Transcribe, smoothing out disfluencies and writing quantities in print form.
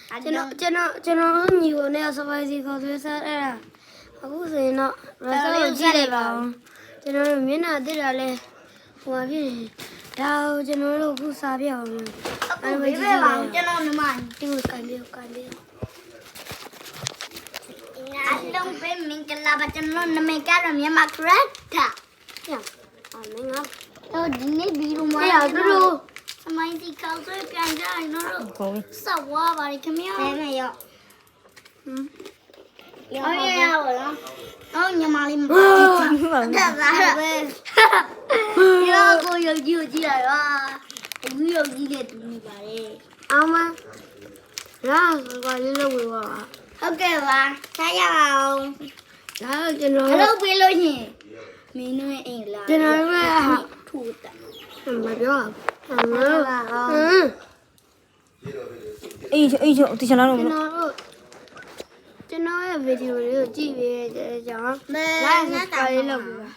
ကျွန်တော်ညီကိုနဲ့စပိုင်စီခေါ်ဆွဲစားအဲ့ဒါအခုဆိုရင်တော့ရစကိုကြည့်လိုက်ပါဦးကျွန်တော်တို့မျက်နှာတစ်တာလဲဟိုဖြစ်နေဒါကိုကျွန်တော်တို့ခုစားပြအောင်အခုဘေးပဲပါကျွန်တော်ညီမဒီကိုကန်ပြီးအားလုံးပဲမင်္ဂလာပါကျွန်တော်နာမည်ကတော့မြန်မာခရက်တာညမင်းငါတော့ဒီနေ့ဗီဒီယိုမှာတို့စမိုင်းစီကောက်ဆွဲပြန်ကြရင်တော့စောက်ဝါပါလေခင်ဗျာဘယ်မှာရောက်ရောရပါလားတော့ညီမလေးမပါဘူးတက်လာပဲရောကိုရုပ်ကြီးကိုကြည့်လိုက်ပါအခုရုပ်ကြီးနဲ့တူနေပါလေအောင်မရာဆိုပါလေးလုပ်ဝေးပါဟုတ်ကဲ့ပါစားရအောင်ဒါကျွန်တော်လုပ်ပေးလို့ရှင်မင်းတို့ရဲ့အိမ်လာကျွန်တော်တို့ကထူတာမပြောဘူးအေးတီချာလာတော့ကျွန်တော်ရဲ့ဗီဒီယိုလေးကိုကြည့်ပြီးတဲ့ကြောင့်မဲငါ့ပါလေးလုပ်ပါ